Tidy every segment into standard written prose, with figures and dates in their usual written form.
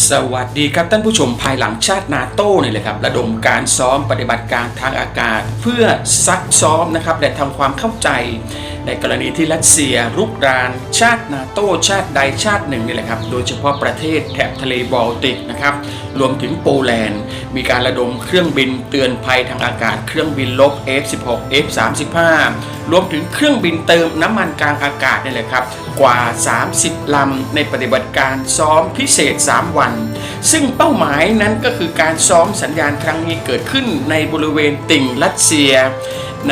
สวัสดีครับท่านผู้ชมภายหลังชาตินาโต้นี่แหละครับระดมการซ้อมปฏิบัติการทางอากาศเพื่อซักซ้อมนะครับและทำความเข้าใจในกรณีที่รัสเซียรุกรานชาตินาโต้ชาติใดชาติหนึ่งนี่แหละครับโดยเฉพาะประเทศแถบทะเลบอลติกนะครับรวมถึงโปแลนด์มีการระดมเครื่องบินเตือนภัยทางอากาศเครื่องบินลบ F-16 F-35 รวมถึงเครื่องบินเติมน้ำมันกลางอากาศนี่แหละครับกว่า30ลำในปฏิบัติการซ้อมพิเศษ3วันซึ่งเป้าหมายนั้นก็คือการซ้อมสัญญาณครั้งนี้เกิดขึ้นในบริเวณติ่งรัสเซีย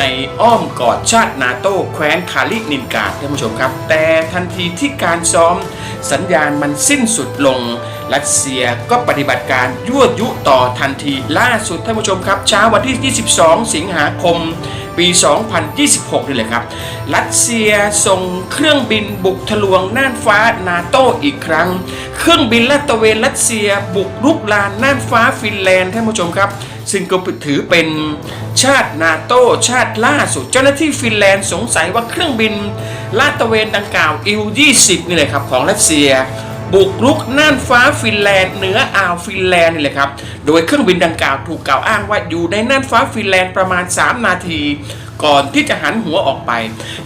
ในอ้อมกอดชาตินาโต้แคว้นคาลินินกราดท่านผู้ชมครับแต่ทันทีที่การซ้อมสัญญาณมันสิ้นสุดลงรัสเซียก็ปฏิบัติการยั่วยุต่อทันทีล่าสุดท่านผู้ชมครับเช้าวันที่22สิงหาคมปี2026นี่แหละครับรัสเซียส่งเครื่องบินบุกทะลวงน่านฟ้านาโต้อีกครั้งเครื่องบินลาดตระเวนรัสเซียบุกรุกรานน่านฟ้าฟินแลนด์ท่านผู้ชมครับซึ่งก็ถือเป็นชาตินาโต้ชาติล่าสุดเจ้าหน้าที่ฟินแลนด์สงสัยว่าเครื่องบินลาดตระเวนดังกล่าว Il-20 นี่แหละครับของรัสเซียบุกรุกน่านฟ้าฟินแลนด์เหนืออ่าวฟินแลนด์นี่แหละครับโดยเครื่องบินดังกล่าวถูกกล่าวอ้างว่าอยู่ในน่านฟ้าฟินแลนด์ประมาณ3นาทีก่อนที่จะหันหัวออกไป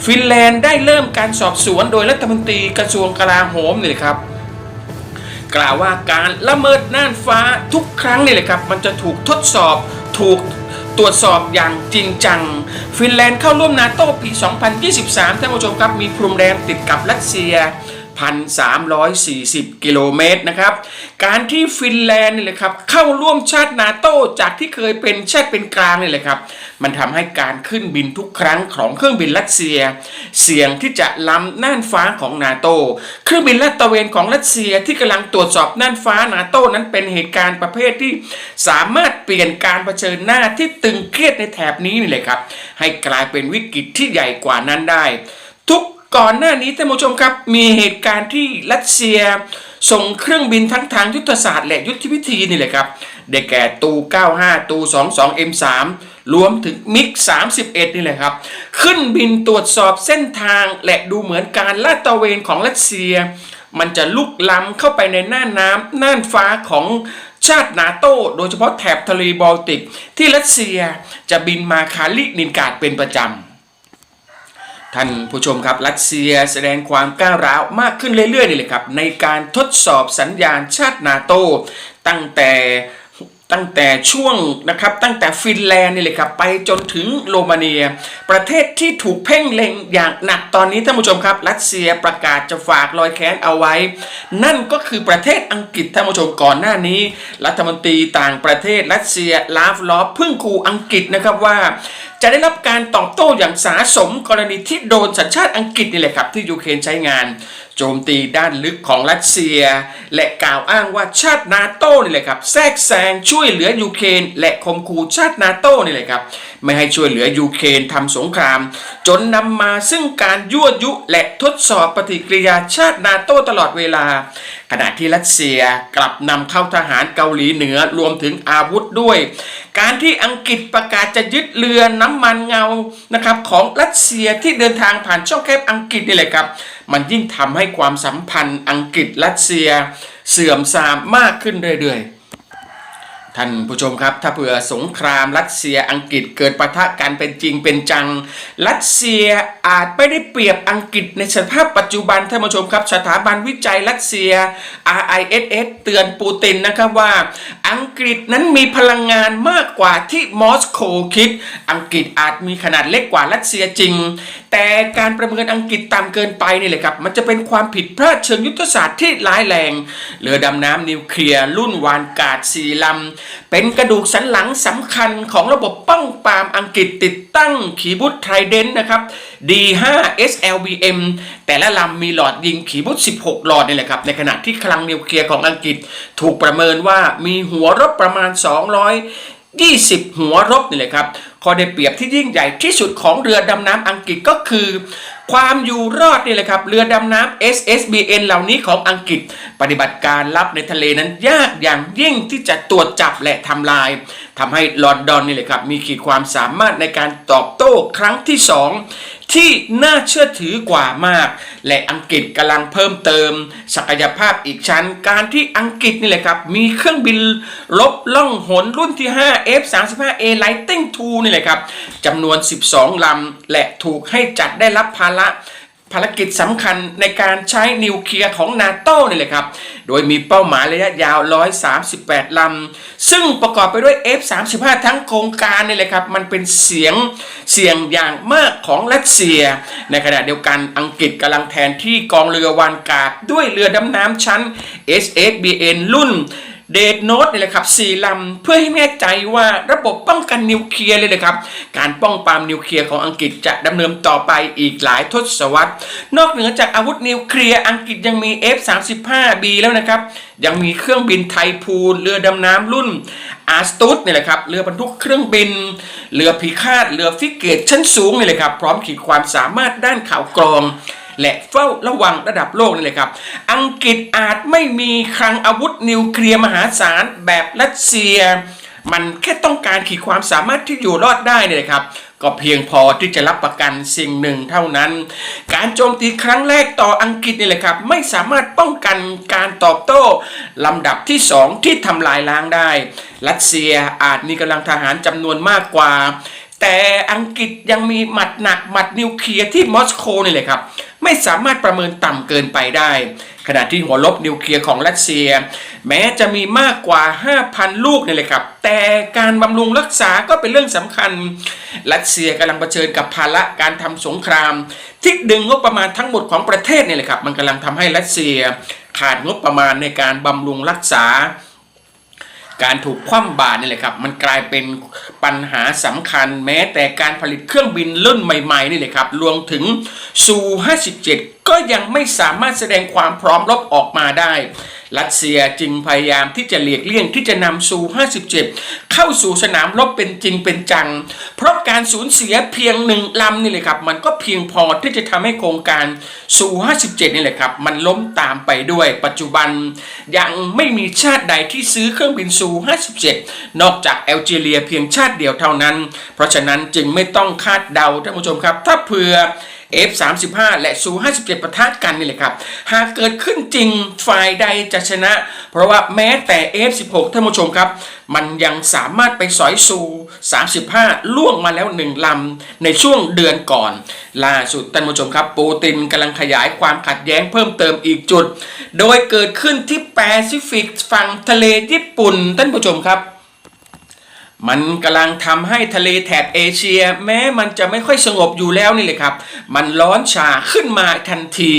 ฟินแลนด์ได้เริ่มการสอบสวนโดยรัฐมนตรีกระทรวงกลาโหมนี่แหละครับกล่าวว่าการละเมิดน่านฟ้าทุกครั้งนี่แหละครับมันจะถูกทดสอบถูกตรวจสอบอย่างจริงจังฟินแลนด์เข้าร่วมนาโต้ปี2023ท่านผู้ชมครับมีพรมแดนติดกับรัสเซีย1,340 กิโลเมตรนะครับการที่ฟินแลนด์นี่แหละครับเข้าร่วมชาตินาโต้จากที่เคยเป็นชาติเป็นกลางนี่แหละครับมันทำให้การขึ้นบินทุกครั้งของเครื่องบินรัสเซียเสี่ยงที่จะล้ำน่านฟ้าของนาโต้เครื่องบินลาดตระเวนของรัสเซียที่กำลังตรวจสอบน่านฟ้านาโต้นั้นเป็นเหตุการณ์ประเภทที่สามารถเปลี่ยนการเผชิญหน้าที่ตึงเครียดในแถบนี้นี่แหละครับให้กลายเป็นวิกฤตที่ใหญ่กว่านั้นได้ก่อนหน้านี้ท่านผู้ชมครับมีเหตุการณ์ที่รัสเซียส่งเครื่องบินทั้งทางยุทธศาสตร์และยุทธวิธีนี่แหละครับได้แก่ตู95ตู 22M3 รวมถึงมิก31นี่แหละครับขึ้นบินตรวจสอบเส้นทางและดูเหมือนการลาดตระเวนของรัสเซียมันจะลุกล้ำเข้าไปในน่านน้ำน่านฟ้าของชาตินาโต้โดยเฉพาะแถบทะเลบอลติกที่รัสเซียจะบินมาคาลินินกราดเป็นประจำท่านผู้ชมครับรัสเซียแสดงความก้าวร้าวมากขึ้นเรื่อยๆนี่แหละครับในการทดสอบสัญญาณชาตินาโต้ตั้งแต่ช่วงนะครับตั้งแต่ฟินแลนด์นี่เลยครับไปจนถึงโรมาเนียประเทศที่ถูกเพ่งเล็งอย่างหนักตอนนี้ท่านผู้ชมครับรัสเซียประกาศจะฝากรอยแค้นเอาไว้นั่นก็คือประเทศอังกฤษท่านผู้ชมก่อนหน้านี้รัฐมนตรีต่างประเทศรัสเซียลาฟลอฟเพิ่งขู่อังกฤษนะครับว่าจะได้รับการตอบโต้อย่างสาสมกรณีที่โดนสัญชาติอังกฤษนี่แหละครับที่ยูเครนใช้งานโจมตีด้านลึกของรัสเซียและกล่าวอ้างว่าชาตินาโต้นี่แหละครับแทรกแซงช่วยเหลือยูเครนและข่มขู่ชาตินาโต้นี่แหละครับไม่ให้ช่วยเหลือยูเครนทำสงครามจนนำมาซึ่งการยั่วยุและทดสอบปฏิกิริยาชาตินาโต้ตลอดเวลาขณะที่รัสเซียกลับนำเข้าทหารเกาหลีเหนือรวมถึงอาวุธด้วยการที่อังกฤษประกาศจะยึดเรือน้ำมันเงานะครับของรัสเซียที่เดินทางผ่านช่องแคบอังกฤษนี่แหละครับมันยิ่งทำให้ความสัมพันธ์อังกฤษรัสเซียเสื่อมทรามมากขึ้นเรื่อยๆท่านผู้ชมครับถ้าเผื่อสงครามรัสเซียอังกฤษเกิดปะทะกันเป็นจริงเป็นจังรัสเซียอาจไม่ได้เปรียบอังกฤษในสภาพปัจจุบันท่านผู้ชมครับสถาบันวิจัยรัสเซีย RISS เตือนปูตินนะครับว่าอังกฤษนั้นมีพลังงานมากกว่าที่มอสโกคิดอังกฤษอาจมีขนาดเล็กกว่ารัสเซียจริงแต่การประเมินอังกฤษต่ำเกินไปนี่แหละครับมันจะเป็นความผิดพลาดเชิงยุทธศาสตร์ที่ร้ายแรงเรือดำน้ำนิวเคลียร์รุ่นวานการ์ด4 ลำเป็นกระดูกสันหลังสำคัญของระบบป้องปรามอังกฤษติดตั้งขีบุตไทรเดนต์นะครับ D5 SLBM แต่ละลำมีหลอดยิงขีบุต16หลอดนี่แหละครับในขณะที่คลังนิวเคลียร์ของอังกฤษถูกประเมินว่ามีหัวรบประมาณ220หัวรบนี่แหละครับข้อได้เปรียบที่ยิ่งใหญ่ที่สุดของเรือดำน้ำอังกฤษก็คือความอยู่รอดนี่แหละครับเรือดำน้ำ SSBN เหล่านี้ของอังกฤษปฏิบัติการลับในทะเลนั้นยากอย่างยิ่งที่จะตรวจจับและทำลายทำให้ลอนดอนนี่แหละครับมีขีดความสามารถในการตอบโต้ครั้งที่2 ที่น่าเชื่อถือกว่ามากและอังกฤษกำลังเพิ่มเติมศักยภาพอีกชั้นการที่อังกฤษนี่แหละครับมีเครื่องบินรบล่องหนรุ่นที่5 F-35A Lightning II นี่แหละครับจำนวน12ลำและถูกให้จัดได้รับภารกิจสำคัญในการใช้นิวเคลียร์ของนาโต้นี่แหละครับโดยมีเป้าหมายระยะยาว138ลำซึ่งประกอบไปด้วย F-35 ทั้งโครงการนี่แหละครับมันเป็นเสี่ยงอย่างมากของรัสเซียในขณะเดียวกันอังกฤษกำลังแทนที่กองเรือวานการ์ดด้วยเรือดำน้ำชั้น SSBN รุ่นเดดโนตนี่แหละครับ4ลำเพื่อให้แน่ใจว่าระบบป้องกันนิวเคลียร์เลยนะครับการป้องปรามนิวเคลียร์ของอังกฤษจะดำเนินต่อไปอีกหลายทศวรรษนอกเหนือจากอาวุธนิวเคลียร์อังกฤษยังมี F-35B แล้วนะครับยังมีเครื่องบินไทพูนเรือดำน้ำรุ่นอาร์สตูดนี่แหละครับเรือบรรทุกเครื่องบินเรือพิฆาตเรือฟิเกตชั้นสูงนี่แหละครับพร้อมขีดความสามารถด้านข่าวกรองและเฝ้าระวังระดับโลกนี่เลยครับอังกฤษอาจไม่มีคลังอาวุธนิวเคลียร์มหาศาลแบบรัสเซียมันแค่ต้องการขีดความสามารถที่อยู่รอดได้นี่เลยครับก็เพียงพอที่จะรับประกันสิ่งหนึ่งเท่านั้นการโจมตีครั้งแรกต่ออังกฤษนี่แหละครับไม่สามารถป้องกันการตอบโต้ลำดับที่2ที่ทำลายล้างได้รัสเซียอาจมีกำลังทหารจำนวนมากกว่าแต่อังกฤษยังมีหมัดหนักหมัดนิวเคลียร์ที่มอสโกนี่แหละครับไม่สามารถประเมินต่ำเกินไปได้ขณะที่หัวรบนิวเคลียร์ของรัสเซียแม้จะมีมากกว่า 5,000 ลูกนี่แหละครับแต่การบำรุงรักษาก็เป็นเรื่องสำคัญรัสเซียกำลังเผชิญกับภาระการทำสงครามที่ดึงงบประมาณทั้งหมดของประเทศนี่แหละครับมันกำลังทำให้รัสเซียขาดงบประมาณในการบำรุงรักษาการถูกคว่ำบาตรนี่แหละครับมันกลายเป็นปัญหาสำคัญแม้แต่การผลิตเครื่องบินรุ่นใหม่ๆนี่แหละครับรวมถึงซู57ก็ยังไม่สามารถแสดงความพร้อมรบออกมาได้รัสเซียจึงพยายามที่จะหลีกเลี่ยงที่จะนำซู57เข้าสู่สนามรบเป็นจริงเป็นจังเพราะการสูญเสียเพียง1ลำนี่แหละครับมันก็เพียงพอที่จะทำให้โครงการซู57นี่แหละครับมันล้มตามไปด้วยปัจจุบันยังไม่มีชาติใดที่ซื้อเครื่องบินซู57นอกจากแอลจีเรียเพียงชาติเดียวเท่านั้นเพราะฉะนั้นจึงไม่ต้องคาดเดาท่านผู้ชมครับถ้าเผื่อF-35 และซู57ปะทะกันนี่แหละครับหากเกิดขึ้นจริงฝ่ายใดจะชนะเพราะว่าแม้แต่ F-16 ท่านผู้ชมครับมันยังสามารถไปสอยซู35ล่วงมาแล้ว1ลำในช่วงเดือนก่อนล่าสุดท่านผู้ชมครับปูตินกำลังขยายความขัดแย้งเพิ่มเติมอีกจุดโดยเกิดขึ้นที่แปซิฟิกฝั่งทะเลญี่ปุ่นท่านผู้ชมครับมันกำลังทำให้ทะเลแถบเอเชียแม้มันจะไม่ค่อยสงบอยู่แล้วนี่เลยครับมันร้อนฉาขึ้นมาทันที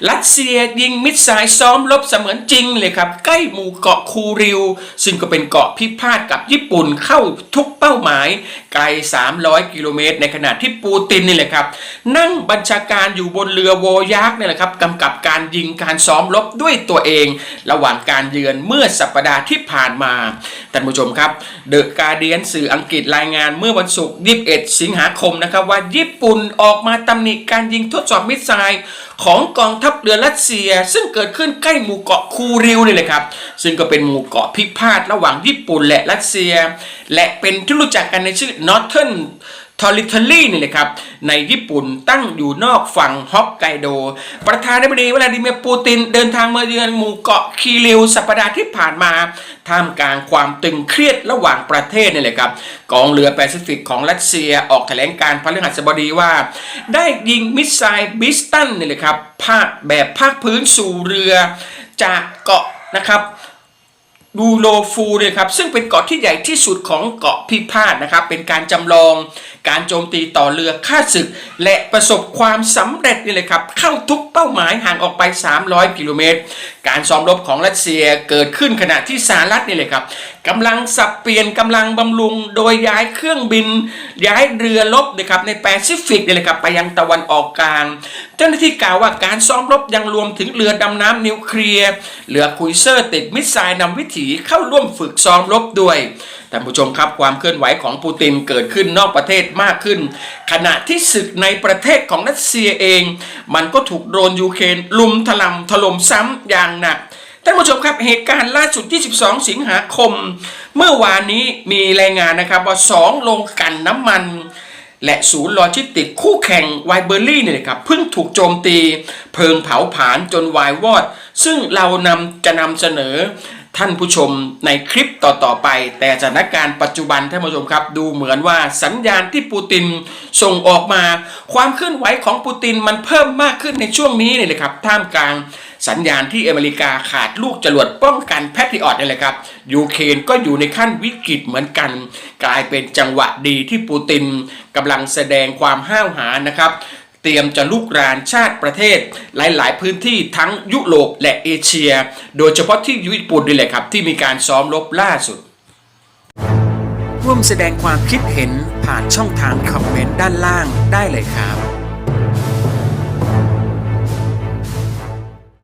รัสเซียยิงมิสไซล์ซ้อมรบเสมือนจริงเลยครับใกล้หมู่เกาะคูริวซึ่งก็เป็นเกาะพิพาทกับญี่ปุ่นเข้าทุกเป้าหมายไกล300กิโลเมตรในขณะที่ปูตินนี่แหละครับนั่งบัญชาการอยู่บนเรือวอยักษ์นี่แหละครับกำกับการยิงการซ้อมรบด้วยตัวเองระหว่างการเยือนเมื่อสัปดาห์ที่ผ่านมาท่านผู้ชมครับเดอะการ์เดียนสื่ออังกฤษรายงานเมื่อวันศุกร์21สิงหาคมนะครับว่าญี่ปุ่นออกมาตำหนิการยิงทดสอบมิสไซล์ของกองทัพเรือรัสเซียซึ่งเกิดขึ้นใกล้หมู่เกาะคูริวนี่แหละครับซึ่งก็เป็นหมู่เกาะพิพาทระหว่างญี่ปุ่นและรัสเซียและเป็นที่รู้จักกันในชื่อ Northern Territory นี่แหละครับในญี่ปุ่นตั้งอยู่นอกฝั่งฮอกไกโดประธานาธิบดีวลาดิเมียร์ปูตินเดินทางมาเยือนหมู่เกาะคีริวสัปดาห์ที่ผ่านมาท่ามกลางความตึงเครียดระหว่างประเทศนี่แหละครับกองเรือแปซิฟิกของรัสเซียออกแถลงการณ์พฤหัสบดีว่าได้ยิงมิสไซล์บิสตันนี่แหละครับภาคพื้นสู่เรือจากเกาะนะครับบูโรฟูเนี่ยครับซึ่งเป็นเกาะที่ใหญ่ที่สุดของเกาะพิพาทนะครับเป็นการจำลองการโจมตีต่อเรือฆ่าศึกและประสบความสำเร็จนี่เลยครับเข้าทุกเป้าหมายห่างออกไป300กิโลเมตรการซ้อมรบของรัสเซียเกิดขึ้นขณะที่สหรัฐนี่เลยครับกำลังสับเปลี่ยนกำลังบำรุงโดยย้ายเครื่องบินย้ายเรือรบนะครับในแปซิฟิกนี่เลยครับไปยังตะวันออกกลางเจ้าหน้าที่กล่าวว่าการซ้อมรบยังรวมถึงเรือดำน้ำนิวเคลียร์เรือคุยเซอร์ติดมิสไซล์นำวิถีเข้าร่วมฝึกซ้อมรบด้วยท่านผู้ชมครับความเคลื่อนไหวของปูตินเกิดขึ้นนอกประเทศมากขึ้นขณะที่ศึกในประเทศของรัสเซียเองมันก็ถูกโดรนยูเครนลุมถล่มซ้ำอย่างหนักท่านผู้ชมครับเหตุการณ์ล่าสุดที่22สิงหาคมเมื่อวานนี้มีรายงานนะครับว่า2โรงกลั่นน้ำมัน และศูนย์โลจิสติกคู่แข่งไวเบอรี่เนี่ยครับเพิ่งถูกโจมตีเพลิงเผาผลาญจนวายวอดซึ่งเราจะนำเสนอท่านผู้ชมในคลิปต่อไปแต่สถานการณ์ปัจจุบันท่านผู้ชมครับดูเหมือนว่าสัญญาณที่ปูตินส่งออกมาความเคลื่อนไหวของปูตินมันเพิ่มมากขึ้นในช่วงนี้เนี่ยครับท่ามกลางสัญญาณที่อเมริกาขาดลูกจรวดป้องกันแพทริออตนี่แหละครับยูเครนก็อยู่ในขั้นวิกฤตเหมือนกันกลายเป็นจังหวะดีที่ปูตินกำลังแสดงความห้าวหาญนะครับเตรียมจะลุกรานชาติประเทศหลายๆพื้นที่ทั้งยุโรปและเอเชียโดยเฉพาะที่ญี่ปุ่นนี่แหละครับที่มีการซ้อมรบล่าสุดร่วมแสดงความคิดเห็นผ่านช่องทางคอมเมนต์ด้านล่างได้เลยครับ